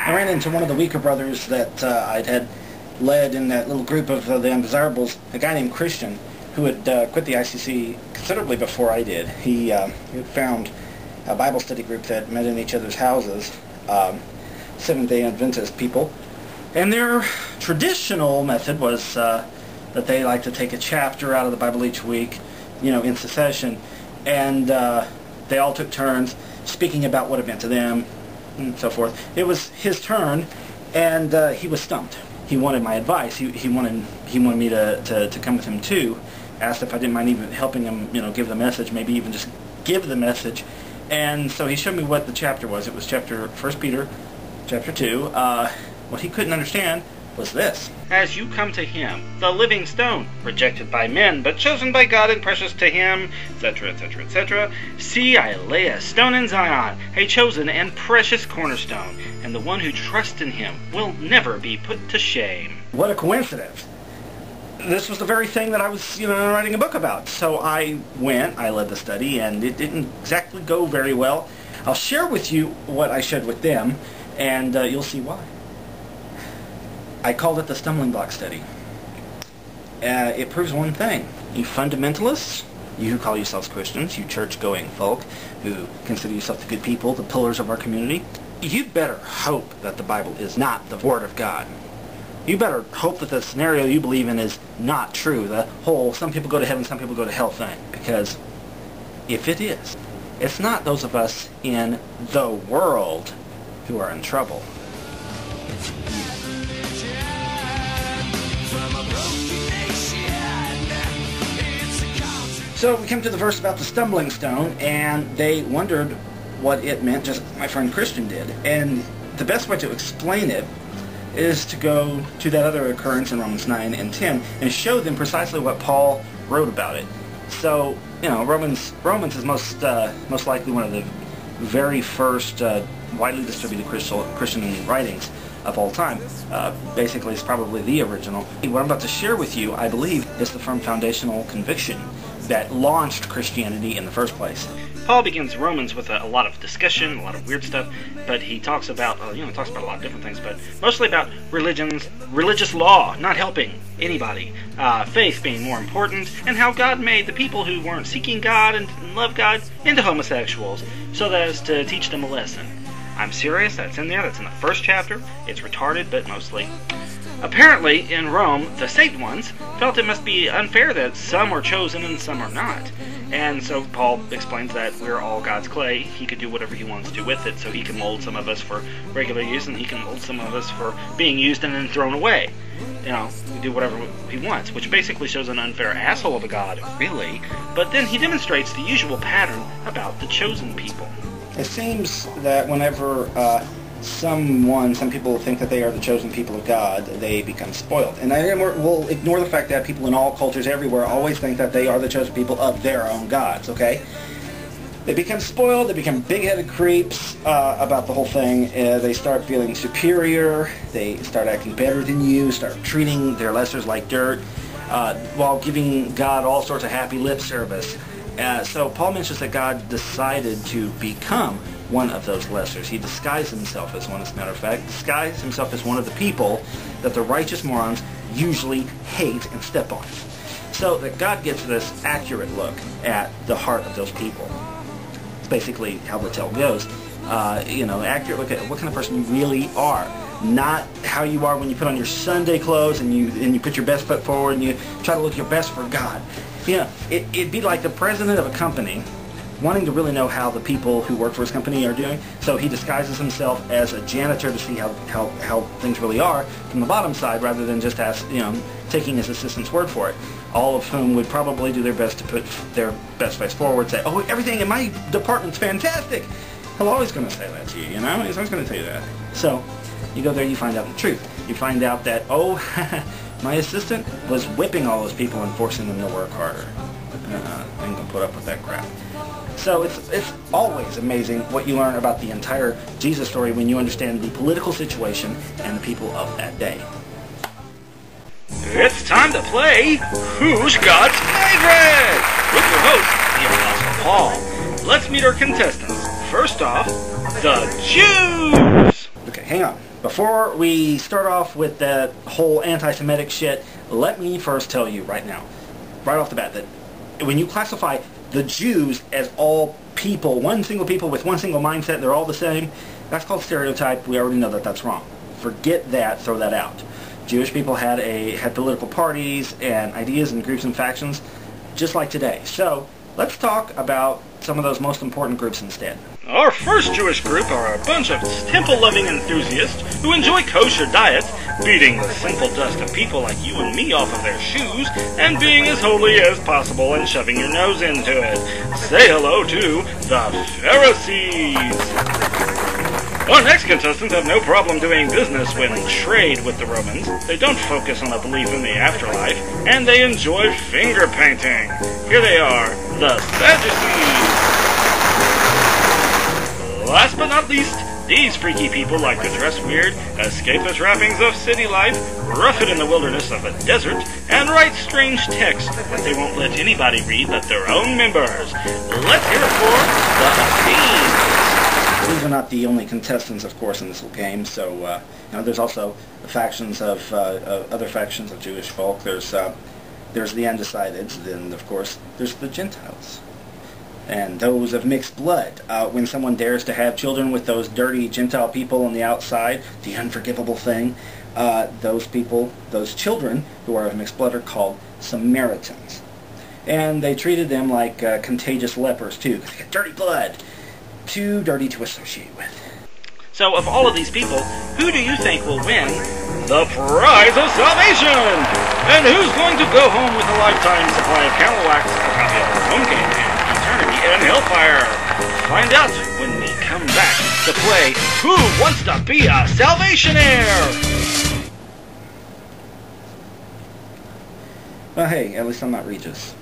I ran into one of the weaker brothers that I'd had led in that little group of the Undesirables, a guy named Christian, who had quit the ICC considerably before I did. He found a Bible study group that met in each other's houses, Seventh-day Adventist people. And their traditional method was that they like to take a chapter out of the Bible each week, in succession, and they all took turns speaking about what it meant to them, and so forth. It was his turn, and he was stumped. He wanted my advice. He wanted me to come with him too. Asked if I didn't mind even helping him, give the message, maybe even just give the message. And so he showed me what the chapter was. It was 1 Peter, chapter 2. What he couldn't understand was this. As you come to him, the living stone, rejected by men, but chosen by God and precious to him, etc., etc., etc. See, I lay a stone in Zion, a chosen and precious cornerstone, and the one who trusts in him will never be put to shame. What a coincidence. This was the very thing that I was, writing a book about. So I led the study, and it didn't exactly go very well. I'll share with you what I shared with them, and you'll see why. I called it the stumbling block study. It proves one thing. You fundamentalists, you who call yourselves Christians, you church-going folk who consider yourself the good people, the pillars of our community, you'd better hope that the Bible is not the Word of God. You better hope that the scenario you believe in is not true, the whole some people go to heaven, some people go to hell thing. Because if it is, it's not those of us in the world who are in trouble. So we come to the verse about the stumbling stone, and they wondered what it meant, just like my friend Christian did. And the best way to explain it is to go to that other occurrence in Romans 9 and 10 and show them precisely what Paul wrote about it. So, Romans is most likely one of the very first widely distributed Christian writings of all time. Basically, it's probably the original. What I'm about to share with you, I believe, is the firm foundational conviction that launched Christianity in the first place. Paul begins Romans with a lot of discussion, a lot of weird stuff, but he talks about, a lot of different things, but mostly about religious law not helping anybody, faith being more important, and how God made the people who weren't seeking God and didn't love God into homosexuals, so that as to teach them a lesson. I'm serious, that's in there, that's in the first chapter. It's retarded, but mostly. Apparently, in Rome, the saved ones felt it must be unfair that some are chosen and some are not. And so Paul explains that we're all God's clay. He can do whatever he wants to with it, so he can mold some of us for regular use, and he can mold some of us for being used and then thrown away. We do whatever he wants, which basically shows an unfair asshole of a God, really. But then he demonstrates the usual pattern about the chosen people. It seems that whenever some people think that they are the chosen people of God, they become spoiled. And we'll ignore the fact that people in all cultures everywhere always think that they are the chosen people of their own gods, okay? They become spoiled, they become big-headed creeps about the whole thing. They start feeling superior, they start acting better than you, start treating their lessers like dirt, while giving God all sorts of happy lip service. So Paul mentions that God decided to become one of those lessers. He disguised himself as one, as a matter of fact, disguised himself as one of the people that the righteous morons usually hate and step on. So that God gets this accurate look at the heart of those people. It's basically how the tale goes. Accurate look at what kind of person you really are. Not how you are when you put on your Sunday clothes and you put your best foot forward and you try to look your best for God. It'd be like the president of a company wanting to really know how the people who work for his company are doing, so he disguises himself as a janitor to see how things really are from the bottom side, rather than just taking his assistant's word for it. All of whom would probably do their best to put their best face forward, say, "Oh, everything in my department's fantastic." He'll always going to say that to you, He's always going to tell you that. So you go there, you find out the truth. You find out that, oh, my assistant was whipping all those people and forcing them to work harder. I ain't going to put up with that crap. So it's always amazing what you learn about the entire Jesus story when you understand the political situation and the people of that day. It's time to play Who's God's Favorite? With your host, the Apostle Paul. let's meet our contestants. First off, the Jews! Okay, hang on. Before we start off with that whole anti-Semitic shit, let me first tell you right now, right off the bat, that when you classify the Jews as all people, one single people with one single mindset, they're all the same, that's called stereotype. We already know that that's wrong. Forget that, throw that out. Jewish people had political parties and ideas and groups and factions just like today. So let's talk about some of those most important groups instead. Our first Jewish group are a bunch of temple-loving enthusiasts who enjoy kosher diets, beating the sinful dust of people like you and me off of their shoes, and being as holy as possible and shoving your nose into it. Say hello to the Pharisees! Our next contestants have no problem doing business when trade with the Romans. They don't focus on a belief in the afterlife, and they enjoy finger painting. Here they are, the Sadducees! Last but not least, these freaky people like to dress weird, escape the trappings of city life, rough it in the wilderness of a desert, and write strange texts that they won't let anybody read but their own members. Let's hear it for the Essenes. These are not the only contestants, of course, in this little game. So, there's also the factions of other factions of Jewish folk. There's the undecideds. Then, of course, there's the Gentiles. And those of mixed blood. When someone dares to have children with those dirty Gentile people on the outside, the unforgivable thing, those people, those children who are of mixed blood are called Samaritans. And they treated them like contagious lepers, too, because they got dirty blood. Too dirty to associate with. So, of all of these people, who do you think will win the prize of salvation? And who's going to go home with a lifetime supply of candle wax, a copy of their home game, and eternity in hellfire? Find out when we come back to play Who Wants to Be a Salvationaire? Well, hey, at least I'm not Regis.